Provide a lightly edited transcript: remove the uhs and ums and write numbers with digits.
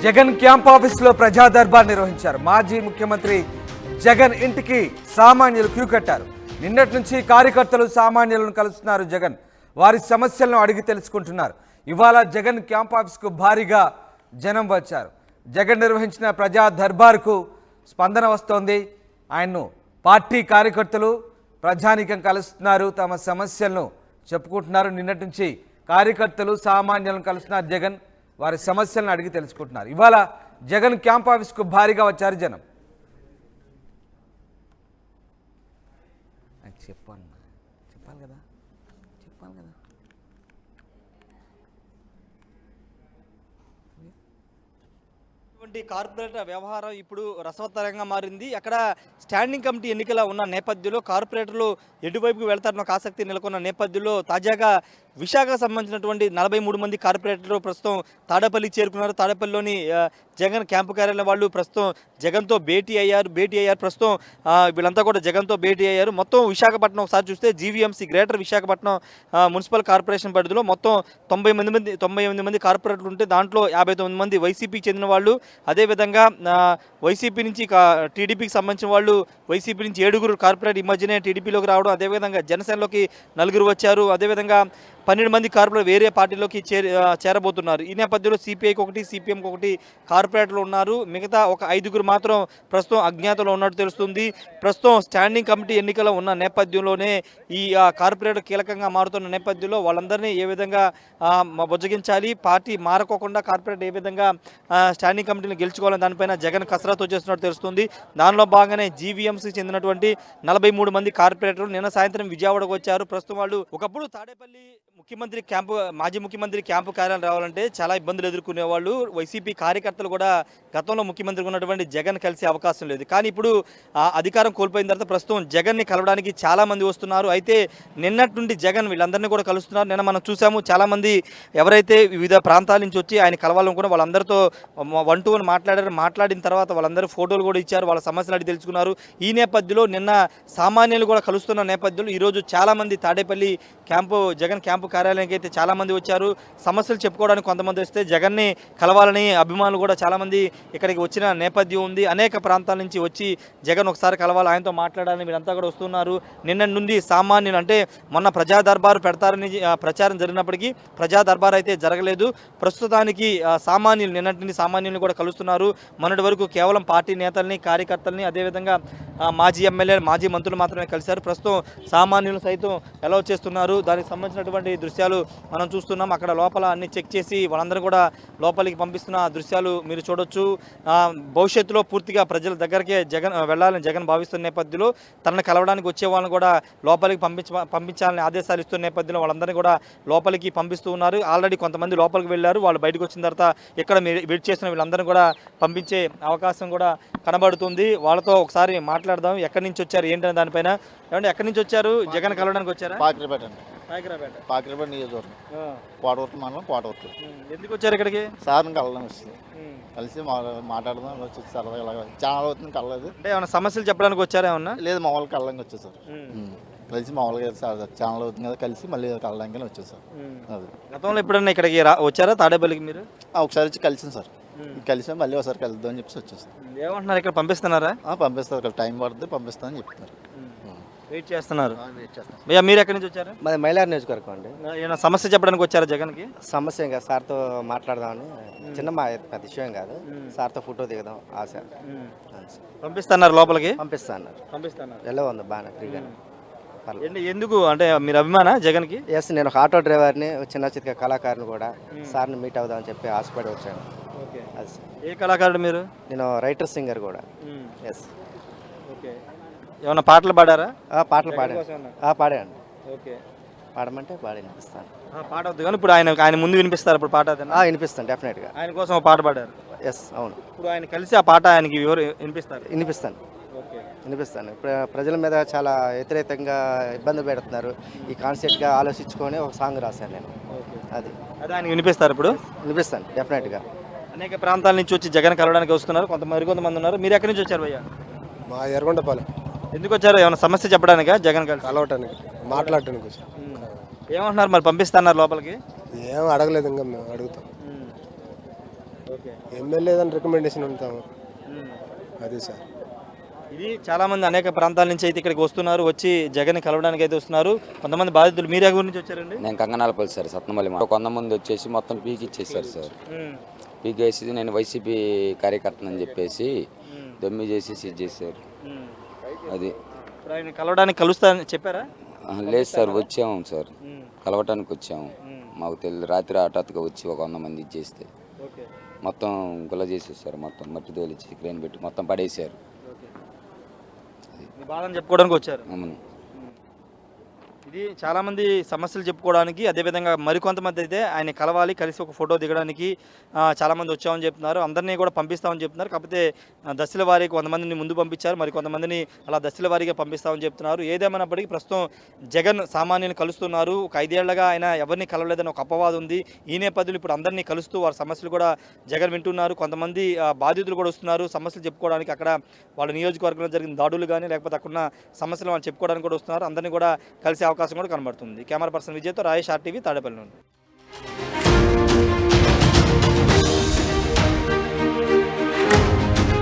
Jagan camp ఆఫీసులో ప్రజా దర్బార్ నిర్వహించారు. మాజీ ముఖ్యమంత్రి జగన్ ఇంటికి సామాన్యులు క్యూ కట్టారు. నిన్నటి నుంచి కార్యకర్తలు సామాన్యులను కలుస్తున్నారు. జగన్ వారి సమస్యలను అడిగి తెలుసుకుంటున్నారు. ఇవాళ జగన్ క్యాంప్ ఆఫీస్కు భారీగా జనం వచ్చారు. జగన్ నిర్వహించిన ప్రజా దర్బార్కు స్పందన వస్తోంది. ఆయన్ను పార్టీ కార్యకర్తలు ప్రజానీకం కలుస్తున్నారు, తమ సమస్యలను చెప్పుకుంటున్నారు. నిన్నటి నుంచి కార్యకర్తలు సామాన్యులను కలుస్తున్నారు. జగన్ వారి సమస్యలను అడిగి తెలుసుకుంటున్నారు. ఇవాళ జగన్ క్యాంప్ ఆఫీస్కు భారీగా వచ్చారు జనం. చెప్పాలి కదా. కార్పొరేట్ వ్యవహారం ఇప్పుడు రసవత్తరంగా మారింది. అక్కడ స్టాండింగ్ కమిటీ ఎన్నికల ఉన్న నేపథ్యంలో కార్పొరేటర్లు ఎటువైపుకు వెళ్తారన్న ఆసక్తి నెలకొన్న నేపథ్యంలో తాజాగా విశాఖకు సంబంధించినటువంటి 43 మంది కార్పొరేటర్లు ప్రస్తుతం తాడేపల్లి చేరుకున్నారు. తాడేపల్లిలోని జగన్ క్యాంపు కార్యాలయం వాళ్ళు ప్రస్తుతం జగన్తో భేటీ అయ్యారు. ప్రస్తుతం వీళ్ళంతా కూడా జగన్తో భేటీ అయ్యారు. మొత్తం విశాఖపట్నం ఒకసారి చూస్తే GVMC greater Visakhapatnam municipal corporation పరిధిలో మొత్తం 98 మంది కార్పొరేటర్లు ఉంటే దాంట్లో 59 మంది వైసీపీకి చెందిన వాళ్ళు, అదేవిధంగా వైసీపీ నుంచి టీడీపీకి సంబంధించిన వాళ్ళు, వైసీపీ నుంచి 7 కార్పొరేట్ ఈ మధ్యనే టీడీపీలోకి రావడం, అదేవిధంగా జనసేనలోకి 4 వచ్చారు, అదేవిధంగా 12 మంది కార్పొరేట్ వేరే పార్టీలోకి చేరబోతున్నారు. ఈ నేపథ్యంలో సిపిఐకి 1, సిపిఎంకి 1 కార్పొరేటర్లు ఉన్నారు. మిగతా ఒక 5 మాత్రం ప్రస్తుతం అజ్ఞాతంలో ఉన్నట్టు తెలుస్తుంది. ప్రస్తుతం స్టాండింగ్ కమిటీ ఎన్నికలు ఉన్న నేపథ్యంలోనే ఈ కార్పొరేటర్ కీలకంగా మారుతున్న నేపథ్యంలో వాళ్ళందరినీ ఏ విధంగా బుజ్జగించాలి, పార్టీ మారకోకుండా కార్పొరేట్ ఏ విధంగా స్టాండింగ్ కమిటీని గెలుచుకోవాలని దానిపైన జగన్ కసరత్తు చేస్తున్నట్టు తెలుస్తుంది. దానిలో భాగంగానే జీవీఎంసీకి చెందినటువంటి 43 మంది కార్పొరేటర్లు నిన్న సాయంత్రం విజయవాడకు వచ్చారు. ప్రస్తుతం వాళ్ళు ఒకప్పుడు తాడేపల్లి మాజీ ముఖ్యమంత్రి క్యాంపు కార్యాలయం రావాలంటే చాలా ఇబ్బందులు ఎదుర్కొనేవాళ్ళు. వైసీపీ కార్యకర్తలు కూడా గతంలో ముఖ్యమంత్రి ఉన్నటువంటి జగన్ కలిసే అవకాశం లేదు. కానీ ఇప్పుడు అధికారం కోల్పోయిన తర్వాత ప్రస్తుతం జగన్ని కలవడానికి చాలా మంది వస్తున్నారు. అయితే నిన్నటి నుండి జగన్ వీళ్ళందరినీ కూడా కలుస్తున్నారు. నిన్న మనం చూసాము, చాలామంది ఎవరైతే వివిధ ప్రాంతాల నుంచి వచ్చి ఆయన కలవాలనుకున్న వాళ్ళందరితో 1-to-1 మాట్లాడిన తర్వాత వాళ్ళందరూ ఫోటోలు కూడా ఇచ్చారు, వాళ్ళ సమస్యలు అడిగి తెలుసుకున్నారు. ఈ నేపథ్యంలో నిన్న సామాన్యులు కూడా కలుస్తున్న నేపథ్యంలో ఈరోజు చాలామంది తాడేపల్లి జగన్ క్యాంపు కార్యాలయానికి అయితే చాలామంది వచ్చారు. సమస్యలు చెప్పుకోవడానికి కొంతమంది వస్తే జగన్ని కలవాలని అభిమానులు కూడా చాలామంది ఇక్కడికి వచ్చిన నేపథ్యం ఉంది. అనేక ప్రాంతాల నుంచి వచ్చి జగన్ ఒకసారి కలవాలి, ఆయనతో మాట్లాడాలని వీళ్ళంతా కూడా వస్తున్నారు. నిన్న నుండి సామాన్యులు అంటే మొన్న ప్రజా దర్బారు పెడతారని ప్రచారం జరిగినప్పటికీ ప్రజా దర్బారు అయితే జరగలేదు. ప్రస్తుతానికి నిన్నటి నుండి సామాన్యులను కూడా కలుస్తున్నారు. మొన్నటి వరకు కేవలం పార్టీ నేతల్ని, కార్యకర్తల్ని, అదేవిధంగా మాజీ ఎమ్మెల్యే, మాజీ మంత్రులు మాత్రమే కలిశారు. ప్రస్తుతం సామాన్యులు సైతం ఎలా చేస్తున్నారు దానికి సంబంధించినటువంటి దృశ్యాలు మనం చూస్తున్నాం. అక్కడ లోపల అన్ని చెక్ చేసి వాళ్ళందరూ కూడా లోపలికి పంపిస్తున్న దృశ్యాలు మీరు చూడొచ్చు. భవిష్యత్తులో పూర్తిగా ప్రజల దగ్గరికే జగన్ వెళ్ళాలని జగన్ భావిస్తున్న నేపథ్యంలో తనను కలవడానికి వచ్చే వాళ్ళని కూడా లోపలికి పంపించాలని ఆదేశాలు ఇస్తున్న నేపథ్యంలో వాళ్ళందరినీ కూడా లోపలికి పంపిస్తూ ఉన్నారు. ఆల్రెడీ కొంతమంది లోపలికి వెళ్ళారు. వాళ్ళు బయటకు వచ్చిన తర్వాత ఇక్కడ వెయిట్ చేసిన వీళ్ళందరినీ కూడా పంపించే అవకాశం కూడా కనబడుతుంది. వాళ్ళతో ఒకసారి మాట్లాడదాం. ఎక్కడి నుంచి వచ్చారు ఏంటనే దానిపైన. ఏమంటే ఎక్కడి నుంచి వచ్చారు? జగన్ కలవడానికి వచ్చారా? పాకిరేపేట నియోజకవర్గం, కోటవర్తి మండలం, కోటవర్తి. ఎందుకు వచ్చారు ఇక్కడికి? సార్ని కలవడం వస్తుంది, కలిసి మాట్లాడదాం వచ్చి సరదాగా ఇలాగ చాలా అవుతుంది కలలేదు. అంటే ఏమన్నా సమస్యలు చెప్పడానికి వచ్చారా? ఏమన్నా లేదు, మామూలుగా కలడానికి వచ్చేసారు. కలిసి మామూలుగా ఛానల్ అవుతుంది కదా, కలిసి మళ్ళీ కలడానికి వచ్చేసారు. అది గతంలో ఎప్పుడన్నా ఇక్కడికి వచ్చారా తాడేపల్లికి మీరు? ఒకసారి వచ్చి కలిసింది సార్, కలిసి మళ్ళీ ఒకసారి కలుద్దాం అని చెప్పేసి వచ్చేసారు. ఏమంటున్నారు, ఇక్కడ పంపిస్తున్నారా? పంపిస్తారు, టైం పడుతుంది, పంపిస్తామని చెప్తున్నారు. వెయిట్ చేస్తున్నారు. భయ్యా మీరు ఎక్కడి నుంచి వచ్చారు? మాది మైలార్ నియోజకవర్గం అండి. ఏమైనా సమస్య చెప్పడానికి వచ్చారా జగన్కి? సమస్య ఇంకా సార్తో మాట్లాడదామని, చిన్న పెద్ద విషయం కాదు, సార్తో ఫోటో దిగదాం ఆశ. పంపిస్తున్నారు లోపలికి? పంపిస్తున్నారు. ఎలా ఉంది బాగా ఫ్రీగా? ఎందుకు అంటే మీరు అభిమాన జగన్కి? ఎస్, నేను ఒక ఆటో డ్రైవర్ని, చిన్న చిన్న కళాకారుని కూడా, సార్ని మీట్ అవుదామని చెప్పి ఆశపడి వచ్చాను. ఏ కళాకారుడు మీరు? నేను రైటర్, సింగర్ కూడా. ఎస్. ఏమన్నా పాటలు పాడారా? పాటలు పాడాను. పాడమంటే పాడి వినిపిస్తాను. పాట వద్దు కానీ ఇప్పుడు ఆయన ముందు వినిపిస్తారు. ఇప్పుడు పాట వినిపిస్తాను డెఫినెట్గా. ఆయన కోసం పాట పాడారు? ఎస్, అవును. ఇప్పుడు ఆయన కలిసి ఆ పాట ఆయనకి వినిపిస్తాను. ఇప్పుడు ప్రజల మీద చాలా వ్యతిరేకంగా ఇబ్బంది పెడుతున్నారు. ఈ కాన్సెప్ట్గా ఆలోచించుకొని ఒక సాంగ్ రాశాను నేను. అది ఆయన వినిపిస్తారు? ఇప్పుడు వినిపిస్తాను డెఫినెట్గా. అనేక ప్రాంతాల నుంచి వచ్చి జగన్ కలవడానికి వస్తున్నారు, కొంతమంది ఉన్నారు. మీరు ఎక్కడి నుంచి వచ్చారు భయ్యా? మా ఎర్రగొండపాలెం. ఎందుకు వచ్చారు? ఏమైనా సమస్య చెప్పడానికా జగన్ కలవటానికి, మాట్లాడటానికి? ఏమంటున్నారు మరి, పంపిస్తున్నారు లోపలికి? ఏం అడగలేదు, ఇంకా మేము అడుగుతాం. ఓకే. ఎమ్మెల్యే ఏదైనా రికమెండేషన్ ఉంటాము అదే సార్. ఇది చాలా మంది అనేక ప్రాంతాల నుంచి అయితే ఇక్కడికి వస్తున్నారు, వచ్చి జగన్ కలవడానికి అయితే వస్తున్నారు. కొంతమంది బాధితులు మీరు ఎవరి నుంచి వచ్చారండి? నేను కంగనాలపల్లి సార్, సత్నమల్లి. కొంతమంది వచ్చేసి మొత్తం పీకి ఇచ్చేసారు సార్. పీకేసి నేను వైసీపీ కార్యకర్తనని చెప్పేసి దమ్మి చేసి చేశారు. అది ఇప్పుడు ఆయన కలవడానికి కలుస్తానని చెప్పారా? లేదు సార్, వచ్చాము సార్, కలవటానికి వచ్చాము. మాకు తెలియదు, రాత్రి హఠాత్తుగా వచ్చి ఒక 100 మంది ఇచ్చేస్తే మొత్తం గుల్ల చేసేసారు. మొత్తం మట్టి తోలిచ్చి క్రేన్ పెట్టి మొత్తం పడేసారు. మీ బాధను చెప్పుకోవడానికి వచ్చారు. అవును. ఇది చాలామంది సమస్యలు చెప్పుకోవడానికి, అదేవిధంగా మరికొంతమంది అయితే ఆయన కలవాలి, కలిసి ఒక ఫోటో దిగడానికి చాలామంది వచ్చామని చెప్తున్నారు. అందరినీ కూడా పంపిస్తామని చెప్తున్నారు. కాకపోతే దశల వారీకి 100 మందిని ముందు పంపించారు, మరి కొంతమందిని అలా దశల వారీగా పంపిస్తామని చెప్తున్నారు. ఏదేమైనప్పటికీ ప్రస్తుతం జగన్ సామాన్యుని కలుస్తున్నారు. ఒక 5 ఏళ్లుగా ఆయన ఎవరిని కలవలేదని ఒక అపవాదం ఉంది. ఈ నేపథ్యంలో ఇప్పుడు అందరినీ కలుస్తూ వారి సమస్యలు కూడా జగన్ వింటున్నారు. కొంతమంది బాధితులు కూడా వస్తున్నారు సమస్యలు చెప్పుకోవడానికి. అక్కడ వాళ్ళ నియోజకవర్గంలో జరిగిన దాడులు కానీ లేకపోతే అక్కడ సమస్యలు వాళ్ళు చెప్పుకోవడానికి కూడా వస్తున్నారు. అందరినీ కూడా కలిసే అవకాశం కూడా కనబడుతుంది. Camera person విజయ్తో Rayesh RTV Tadepalli నుండి.